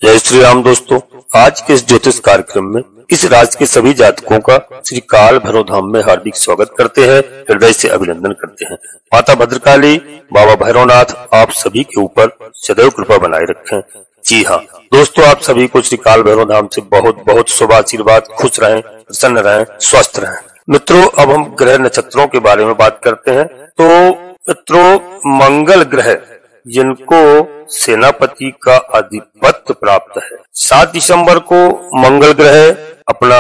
जय श्री राम दोस्तों। आज के इस ज्योतिष कार्यक्रम में इस राशि के सभी जातकों का श्री काल भैरव धाम में हार्दिक स्वागत करते हैं, हृदय से अभिनंदन करते हैं। माता भद्रकाली, बाबा भैरवनाथ आप सभी के ऊपर सदैव कृपा बनाए रखें। जी हाँ दोस्तों, आप सभी को श्री काल भैरव धाम से बहुत बहुत शुभ आशीर्वाद। खुश रहें, प्रसन्न रहें, स्वस्थ रहें। मित्रों, अब हम ग्रह नक्षत्रों के बारे में बात करते हैं। तो मित्रों, मंगल ग्रह जिनको सेनापति का अधिपत्य प्राप्त है, 7 दिसंबर को मंगल ग्रह अपना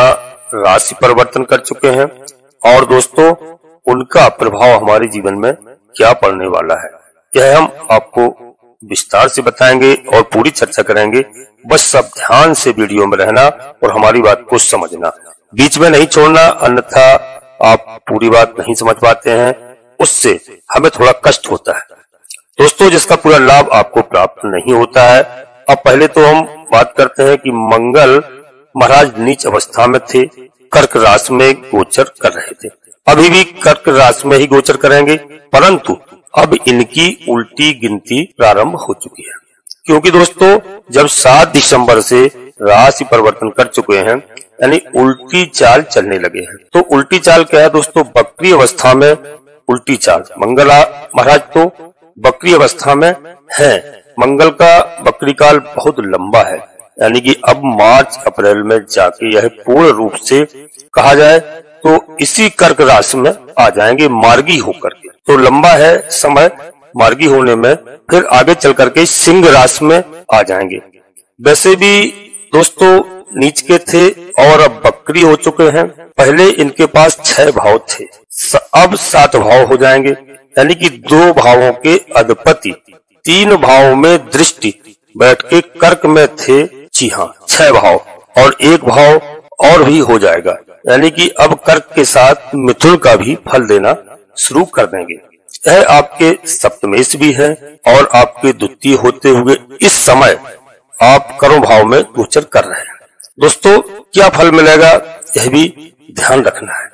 राशि परिवर्तन कर चुके हैं। और दोस्तों, उनका प्रभाव हमारे जीवन में क्या पड़ने वाला है, यह हम आपको विस्तार से बताएंगे और पूरी चर्चा करेंगे। बस सब ध्यान से वीडियो में रहना और हमारी बात को समझना, बीच में नहीं छोड़ना, अन्यथा आप पूरी बात नहीं समझ पाते हैं, उससे हमें थोड़ा कष्ट होता है दोस्तों, जिसका पूरा लाभ आपको प्राप्त नहीं होता है। अब पहले तो हम बात करते हैं कि मंगल महाराज नीच अवस्था में थे, कर्क राशि में गोचर कर रहे थे। अभी भी कर्क राशि में ही गोचर करेंगे, परंतु अब इनकी उल्टी गिनती प्रारंभ हो चुकी है। क्योंकि दोस्तों, जब 7 दिसंबर से राशि परिवर्तन कर चुके हैं, यानी उल्टी चाल चलने लगे हैं। तो उल्टी चाल क्या है दोस्तों? बकरी अवस्था में उल्टी चाल। मंगल महाराज तो बकरी अवस्था में है। मंगल का बकरी काल बहुत लंबा है, यानी कि अब मार्च अप्रैल में जाके यह पूर्ण रूप से कहा जाए तो इसी कर्क राशि में आ जाएंगे मार्गी होकर के। तो लंबा है समय मार्गी होने में, फिर आगे चल करके सिंह राशि में आ जाएंगे। वैसे भी दोस्तों नीच के थे और अब बकरी हो चुके हैं। पहले इनके पास 6 भाव थे, अब 7 भाव हो जाएंगे, यानी कि 2 भावों के अधिपति 3 भावों में दृष्टि बैठ के कर्क में थे। जी हाँ, 6 भाव और 1 भाव और भी हो जाएगा, यानी कि अब कर्क के साथ मिथुन का भी फल देना शुरू कर देंगे। यह आपके सप्तमेश भी है और आपके द्वितीय होते हुए इस समय आप कर्म भाव में गोचर कर रहे हैं। दोस्तों, क्या फल मिलेगा यह भी ध्यान रखना है।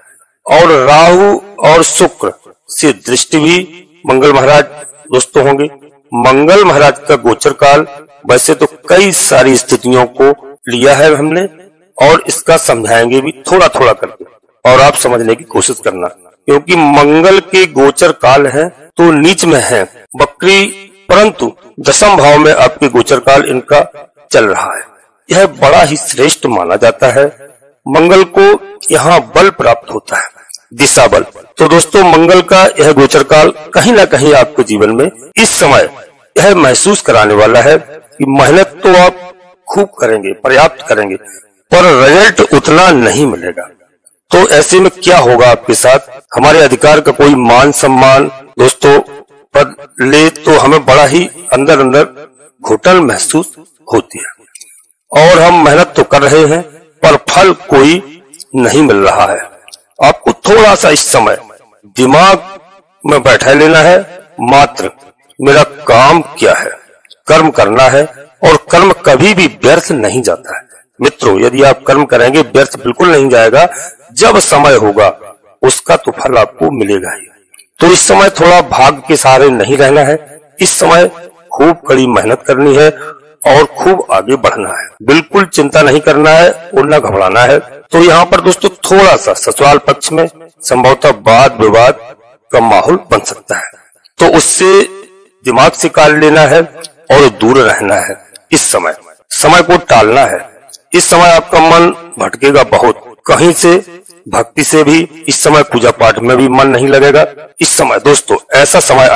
और राहु और शुक्र से दृष्टि भी मंगल महाराज दोस्तों होंगे। मंगल महाराज का गोचर काल वैसे तो कई सारी स्थितियों को लिया है हमने, और इसका समझाएंगे भी थोड़ा थोड़ा करके, और आप समझने की कोशिश करना। क्योंकि मंगल के गोचर काल है तो नीच में है बकरी, परंतु 10वें भाव में आपके गोचर काल इनका चल रहा है। यह बड़ा ही श्रेष्ठ माना जाता है। मंगल को यहाँ बल प्राप्त होता है, दिशा बल। तो दोस्तों, मंगल का यह गोचर काल कहीं ना कहीं आपके जीवन में इस समय यह महसूस कराने वाला है कि मेहनत तो आप खूब करेंगे, पर्याप्त करेंगे, पर रिजल्ट उतना नहीं मिलेगा। तो ऐसे में क्या होगा आपके साथ? हमारे अधिकार का कोई मान सम्मान दोस्तों पद ले तो हमें बड़ा ही अंदर अंदर घुटन महसूस होती है, और हम मेहनत तो कर रहे हैं पर फल कोई नहीं मिल रहा है। आपको थोड़ा सा इस समय दिमाग में बैठा लेना है, मात्र मेरा काम क्या है, कर्म करना है, और कर्म कभी भी व्यर्थ नहीं जाता है। मित्रों, यदि आप कर्म करेंगे व्यर्थ बिल्कुल नहीं जाएगा। जब समय होगा उसका तो फल आपको मिलेगा ही। तो इस समय थोड़ा भाग्य के सहारे नहीं रहना है, इस समय खूब कड़ी मेहनत करनी है और खूब आगे बढ़ना है। बिल्कुल चिंता नहीं करना है और न घबराना है। तो यहाँ पर दोस्तों थोड़ा सा ससुराल पक्ष में संभवतः वाद विवाद का माहौल बन सकता है, तो उससे दिमाग से काट लेना है और दूर रहना है। इस समय को टालना है। इस समय आपका मन भटकेगा बहुत, कहीं से भक्ति से भी, इस समय पूजा पाठ में भी मन नहीं लगेगा। इस समय दोस्तों ऐसा समय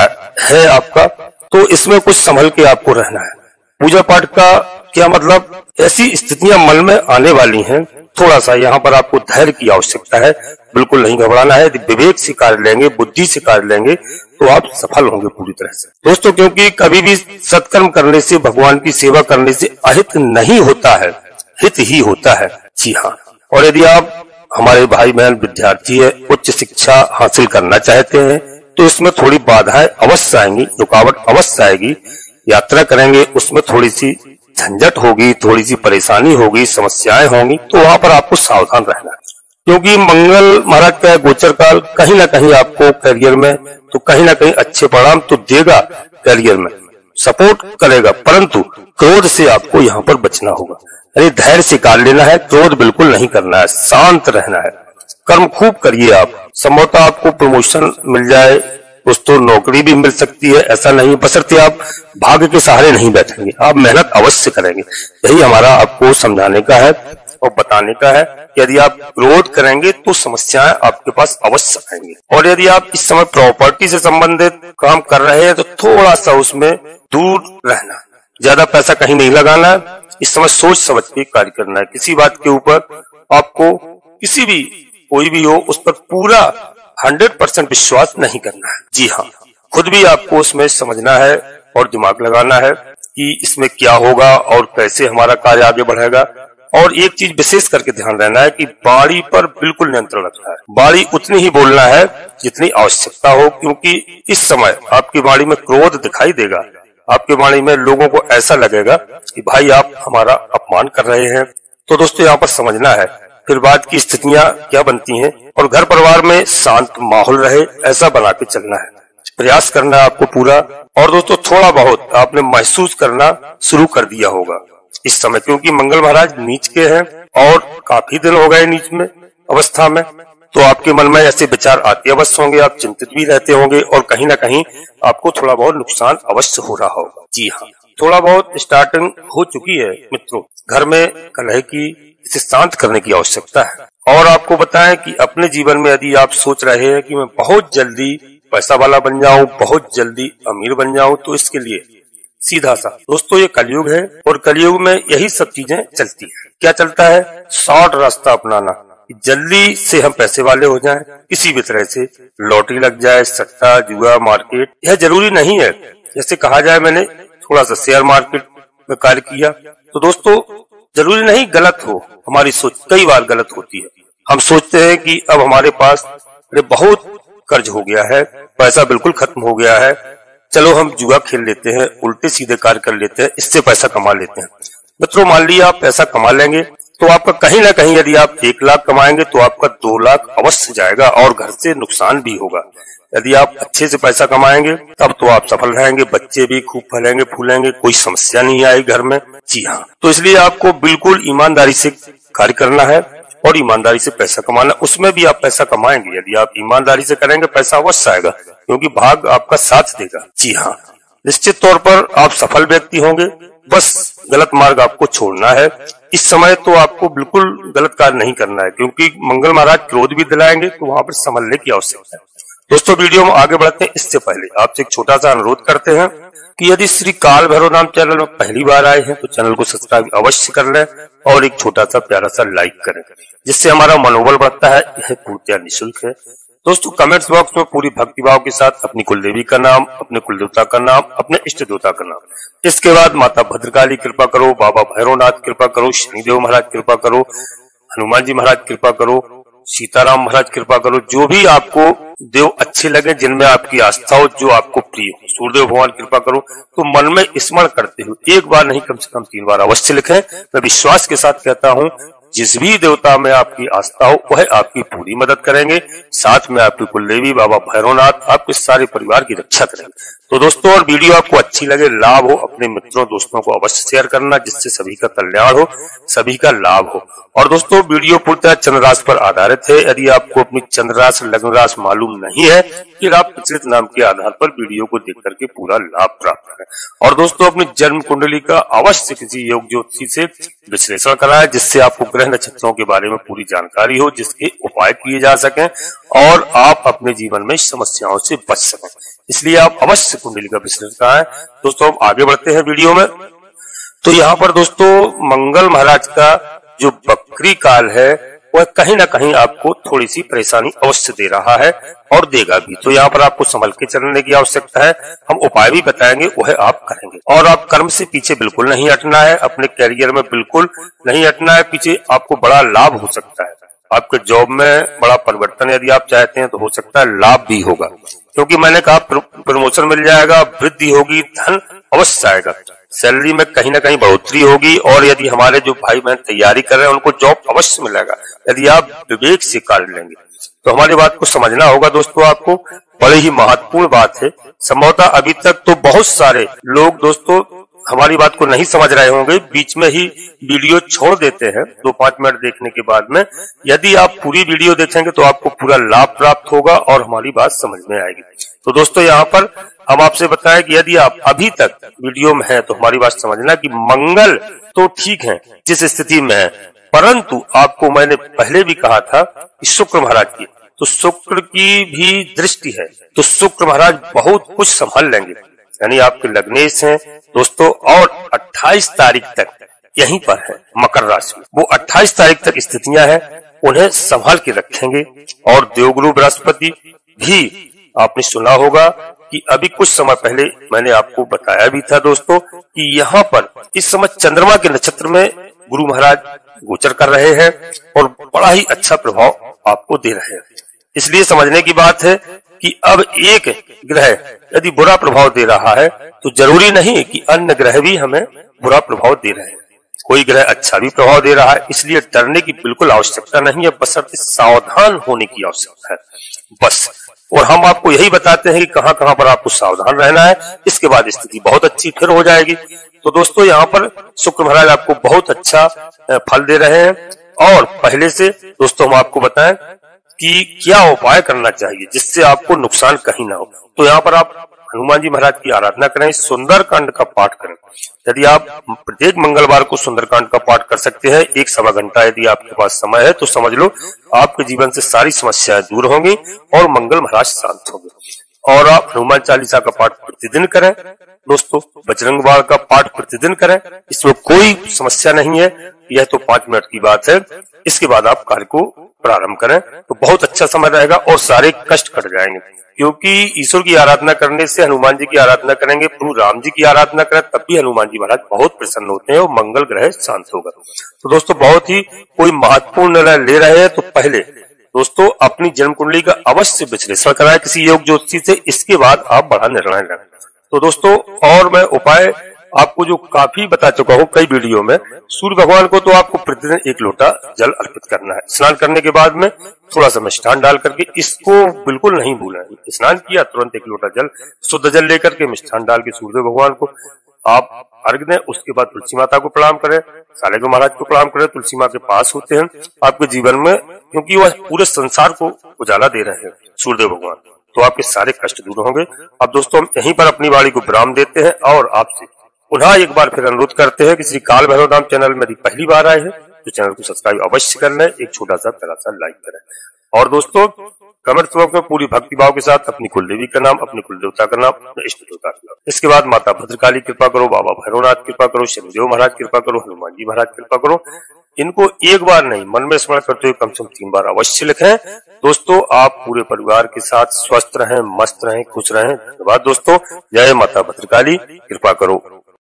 है आपका, तो इसमें कुछ संभल के आपको रहना है। पूजा पाठ का क्या मतलब, ऐसी स्थितियां मन में आने वाली हैं, थोड़ा सा यहाँ पर आपको धैर्य की आवश्यकता है। बिल्कुल नहीं घबराना है। यदि विवेक से कार्य लेंगे, बुद्धि से कार्य लेंगे, तो आप सफल होंगे पूरी तरह से दोस्तों। क्योंकि कभी भी सत्कर्म करने से, भगवान की सेवा करने से अहित नहीं होता है, हित ही होता है। जी हाँ, और यदि आप हमारे भाई बहन विद्यार्थी है, उच्च शिक्षा हासिल करना चाहते हैं, तो इसमें थोड़ी बाधाएं अवश्य आएंगी, रुकावट अवश्य आएगी। यात्रा करेंगे उसमें थोड़ी सी झंझट होगी, थोड़ी सी परेशानी होगी, समस्याएं होंगी, तो वहां पर आपको सावधान रहना है। क्योंकि मंगल महाराज का गोचर काल कहीं ना कहीं आपको करियर में तो कहीं ना कहीं अच्छे परिणाम तो देगा करियर में। सपोर्ट करेगा, परंतु क्रोध से आपको यहाँ पर बचना होगा। यानी धैर्य से कार्य लेना है, क्रोध बिल्कुल नहीं करना है, शांत रहना है, कर्म खूब करिए आप। संभवतः आपको प्रमोशन मिल जाए दोस्तों, नौकरी भी मिल सकती है, ऐसा नहीं, बशर्ते आप भाग्य के सहारे नहीं बैठेंगे, आप मेहनत अवश्य करेंगे। यही हमारा आपको समझाने का है और बताने का है कि यदि आप क्रोध करेंगे तो समस्याएं आपके पास अवश्य आएंगी। और यदि आप इस समय प्रॉपर्टी से संबंधित काम कर रहे हैं तो थोड़ा सा उसमें दूर रहना, ज्यादा पैसा कहीं नहीं लगाना है। इस समय सोच समझ के कार्य करना है। किसी बात के ऊपर आपको किसी भी कोई भी हो उस पर पूरा 100% विश्वास नहीं करना है। जी हाँ, खुद भी आपको उसमें समझना है और दिमाग लगाना है कि इसमें क्या होगा और कैसे हमारा कार्य आगे बढ़ेगा। और एक चीज विशेष करके ध्यान रहना है कि वाणी पर बिल्कुल नियंत्रण रखना है। वाणी उतनी ही बोलना है जितनी आवश्यकता हो, क्योंकि इस समय आपकी वाणी में क्रोध दिखाई देगा। आपकी वाणी में लोगों को ऐसा लगेगा कि भाई आप हमारा अपमान कर रहे हैं। तो दोस्तों यहाँ पर समझना है फिर बाद की स्थितियां क्या बनती हैं, और घर परिवार में शांत माहौल रहे ऐसा बना के चलना है। प्रयास करना है आपको पूरा। और दोस्तों थोड़ा बहुत आपने महसूस करना शुरू कर दिया होगा इस समय, क्योंकि मंगल महाराज नीच के हैं और काफी दिन हो गए नीच में अवस्था में, तो आपके मन में ऐसे विचार आते अवश्य होंगे, आप चिंतित भी रहते होंगे और कहीं ना कहीं आपको थोड़ा बहुत नुकसान अवश्य हो रहा होगा। जी हाँ, थोड़ा बहुत स्टार्टिंग हो चुकी है मित्रों, घर में कलह की, इसे शांत करने की आवश्यकता है। और आपको बताएं कि अपने जीवन में यदि आप सोच रहे हैं कि मैं बहुत जल्दी पैसा वाला बन जाऊं, बहुत जल्दी अमीर बन जाऊं, तो इसके लिए सीधा सा दोस्तों ये कलयुग है और कलयुग में यही सब चीजें चलती है। क्या चलता है? शॉर्ट रास्ता अपनाना, जल्दी से हम पैसे वाले हो जाएं, किसी भी तरह से लॉटरी लग जाए, सट्टा जुआ मार्केट, यह जरूरी नहीं है। जैसे कहा जाए मैंने थोड़ा सा शेयर मार्केट में कार्य किया, तो दोस्तों जरूरी नहीं गलत हो, हमारी सोच कई बार गलत होती है। हम सोचते हैं कि अब हमारे पास बहुत कर्ज हो गया है, पैसा बिल्कुल खत्म हो गया है, चलो हम जुआ खेल लेते हैं, उल्टे सीधे कार्य कर लेते हैं, इससे पैसा कमा लेते हैं। मित्रों मान लिया आप पैसा कमा लेंगे तो आपका कहीं ना कहीं, यदि आप 1 लाख कमाएंगे तो आपका 2 लाख अवश्य जाएगा और घर से नुकसान भी होगा। यदि आप अच्छे से पैसा कमाएंगे तब तो आप सफल रहेंगे, बच्चे भी खूब फलेंगे फूलेंगे, कोई समस्या नहीं आएगी घर में। जी हाँ, तो इसलिए आपको बिल्कुल ईमानदारी से कार्य करना है और ईमानदारी से पैसा कमाना। उसमें भी आप पैसा कमाएंगे, यदि आप ईमानदारी से करेंगे पैसा अवश्य आएगा, क्योंकि भाग्य आपका साथ देगा। जी हाँ, निश्चित तौर पर आप सफल व्यक्ति होंगे। बस गलत मार्ग आपको छोड़ना है। इस समय तो आपको बिल्कुल गलत कार्य नहीं करना है, क्योंकि मंगल महाराज क्रोध भी दिलाएंगे, तो वहां पर संभलने की आवश्यकता है। दोस्तों वीडियो में आगे बढ़ते हैं, इससे पहले आपसे एक छोटा सा अनुरोध करते हैं कि यदि श्री काल भैरव नाम चैनल में पहली बार आए हैं तो चैनल को सब्सक्राइब अवश्य कर लें और एक छोटा सा प्यारा सा लाइक करें, जिससे हमारा मनोबल बढ़ता है। यह पूर्णतः निःशुल्क है। दोस्तों कमेंट्स बॉक्स में पूरी भक्तिभाव के साथ अपनी कुलदेवी का नाम, अपने कुलदेवता का नाम, अपने इष्ट देवता का नाम, इसके बाद माता भद्रकाली कृपा करो, बाबा भैरवनाथ कृपा करो, शनिदेव महाराज कृपा करो, हनुमान जी महाराज कृपा करो, सीताराम महाराज कृपा करो, जो भी आपको देव अच्छे लगे, जिनमें आपकी आस्था हो, जो आपको प्रिय हो, सूर्यदेव भगवान कृपा करो, तो मन में स्मरण करते हुए एक बार नहीं कम से कम 3 बार अवश्य लिखें। मैं विश्वास के साथ कहता हूँ जिस भी देवता में आपकी आस्था हो वह आपकी पूरी मदद करेंगे, साथ में आपकी कुलदेवी बाबा भैरवनाथ आपके सारे परिवार की रक्षा करेंगे। तो दोस्तों और वीडियो आपको अच्छी लगे, लाभ हो, अपने मित्रों दोस्तों को अवश्य शेयर करना, जिससे सभी का कल्याण हो, सभी का लाभ हो। और दोस्तों वीडियो पूर्णतः चंद्र राशि पर आधारित है। यदि आपको अपनी चंद्र राशि लग्न राशि मालूम नहीं है, फिर आप प्रचलित नाम के आधार पर वीडियो को देख करके पूरा लाभ प्राप्त करें। और दोस्तों अपनी जन्म कुंडली का अवश्य किसी योग ज्योतिषी से विश्लेषण कराएं, जिससे आपको ग्रह नक्षत्रों के बारे में पूरी जानकारी हो, जिसके उपाय किए जा सकें और आप अपने जीवन में समस्याओं से बच सकें। इसलिए आप अवश्य कुंडली का विश्लेषण कराएं। दोस्तों अब आगे बढ़ते हैं वीडियो में। तो यहाँ पर दोस्तों मंगल महाराज का जो बकरी काल है वह कहीं ना कहीं आपको थोड़ी सी परेशानी अवश्य दे रहा है और देगा भी। तो यहाँ पर आपको संभल के चलने की आवश्यकता है। हम उपाय भी बताएंगे, वह आप करेंगे। और आप कर्म से पीछे बिल्कुल नहीं हटना है, अपने कैरियर में बिल्कुल नहीं हटना है पीछे। आपको बड़ा लाभ हो सकता है, आपके जॉब में बड़ा परिवर्तन यदि आप चाहते हैं तो हो सकता है लाभ भी होगा, क्योंकि मैंने कहा प्रमोशन मिल जाएगा, वृद्धि होगी, धन अवश्य आएगा, सैलरी में कहीं ना कहीं बढ़ोतरी होगी। और यदि हमारे जो भाई बहन तैयारी कर रहे हैं उनको जॉब अवश्य मिलेगा, यदि आप विवेक से कार्य लेंगे। तो हमारी बात को समझना होगा दोस्तों आपको बड़ी ही महत्वपूर्ण बात है। संभवतः अभी तक तो बहुत सारे लोग दोस्तों हमारी बात को नहीं समझ रहे होंगे, बीच में ही वीडियो छोड़ देते हैं 2-5 मिनट देखने के बाद में। यदि आप पूरी वीडियो देखेंगे तो आपको पूरा लाभ प्राप्त होगा और हमारी बात समझ में आएगी। तो दोस्तों यहाँ पर हम आपसे बताएं कि यदि आप अभी तक वीडियो में हैं तो हमारी बात समझना कि मंगल तो ठीक है जिस स्थिति में है, परंतु आपको मैंने पहले भी कहा था कि शुक्र महाराज की, तो शुक्र की भी दृष्टि है, तो शुक्र महाराज बहुत कुछ संभाल लेंगे। यानी आपके लग्नेश हैं दोस्तों, और 28 तारीख तक यहीं पर है मकर राशि में, वो 28 तारीख तक स्थितियां हैं, उन्हें संभाल के रखेंगे। और देवगुरु बृहस्पति भी आपने सुना होगा कि अभी कुछ समय पहले मैंने आपको बताया भी था दोस्तों कि यहाँ पर इस समय चंद्रमा के नक्षत्र में गुरु महाराज गोचर कर रहे हैं और बड़ा ही अच्छा प्रभाव आपको दे रहे हैं। इसलिए समझने की बात है कि अब एक ग्रह यदि बुरा प्रभाव दे रहा है तो जरूरी नहीं कि अन्य ग्रह भी हमें बुरा प्रभाव दे रहे हैं, कोई ग्रह अच्छा भी प्रभाव दे रहा है। इसलिए डरने की बिल्कुल आवश्यकता नहीं है, बशर्ते सावधान होने की आवश्यकता है बस। और हम आपको यही बताते हैं कि कहां कहां पर आपको सावधान रहना है, इसके बाद स्थिति बहुत अच्छी फिर हो जाएगी। तो दोस्तों यहाँ पर शुक्र महाराज आपको बहुत अच्छा फल दे रहे हैं। और पहले से दोस्तों हम आपको बताएं कि क्या उपाय करना चाहिए जिससे आपको नुकसान कहीं ना हो। तो यहाँ पर आप हनुमान जी महाराज की आराधना करें, सुंदरकांड का पाठ करें। यदि आप प्रत्येक मंगलवार को सुंदरकांड का पाठ कर सकते हैं 1-1.25 घंटा यदि आपके पास समय है, तो समझ लो आपके जीवन से सारी समस्याएं दूर होंगी और मंगल महाराज शांत होंगे। और आप हनुमान चालीसा का पाठ प्रतिदिन करें दोस्तों, बजरंग बाण का पाठ प्रतिदिन करें, इसमें कोई समस्या नहीं है। यह तो 5 मिनट की बात है। इसके बाद आप कार्य को प्रारंभ करें तो बहुत अच्छा समय रहेगा और सारे कष्ट कट जाएंगे। क्योंकि ईश्वर की आराधना करने से, हनुमान जी की आराधना करेंगे, प्रभु राम जी की आराधना करें, तब भी हनुमान जी महाराज बहुत प्रसन्न होते हैं और मंगल ग्रह शांत होगा। तो दोस्तों बहुत ही कोई महत्वपूर्ण निर्णय ले रहे हैं तो पहले दोस्तों अपनी जन्म कुंडली का अवश्य विश्लेषण कराएं किसी योग ज्योतिषी से, इसके बाद आप बड़ा निर्णय लें। तो दोस्तों और मैं उपाय आपको जो काफी बता चुका हूँ कई वीडियो में, सूर्य भगवान को तो आपको प्रतिदिन 1 लोटा जल अर्पित करना है। स्नान करने के बाद में थोड़ा सा मिष्ठान डाल करके, इसको बिल्कुल नहीं भूलना है। स्नान किया तुरंत 1 लोटा जल, शुद्ध जल लेकर के मिष्ठान डाल के सूर्यदेव भगवान को आप अर्घ दें। उसके बाद तुलसी माता को प्रणाम करें, सालेग्राम महाराज को प्रणाम करें। तुलसी माँ के पास होते हैं आपके जीवन में, क्योंकि वह पूरे संसार को उजाला दे रहे हैं सूर्यदेव भगवान, तो आपके सारे कष्ट दूर होंगे। अब दोस्तों हम यहीं पर अपनी वाणी को विराम देते हैं और आपसे पुनः एक बार फिर अनुरोध करते हैं कि श्री काल भैरव धाम चैनल में यदि पहली बार आए हैं तो चैनल को सब्सक्राइब अवश्य कर लें, एक छोटा सा प्यारा सा लाइक करें। और दोस्तों कमेंट बॉक्स में पूरी भक्ति भाव के साथ अपनी कुल देवी का नाम, अपने कुल देवता का नाम, अपने इष्ट देवता का नाम, इसके बाद माता भद्रकाली कृपा करो, बाबा भैरवनाथ कृपा करो, शनिदेव महाराज कृपा करो, हनुमान जी महाराज कृपा करो। इनको एक बार नहीं मन में स्मरण करते हुए कम से कम 3 बार अवश्य लिखें। दोस्तों आप पूरे परिवार के साथ स्वस्थ रहें, मस्त रहें, खुश रहें। धन्यवाद दोस्तों। जय माता भद्रकाली, कृपा करो।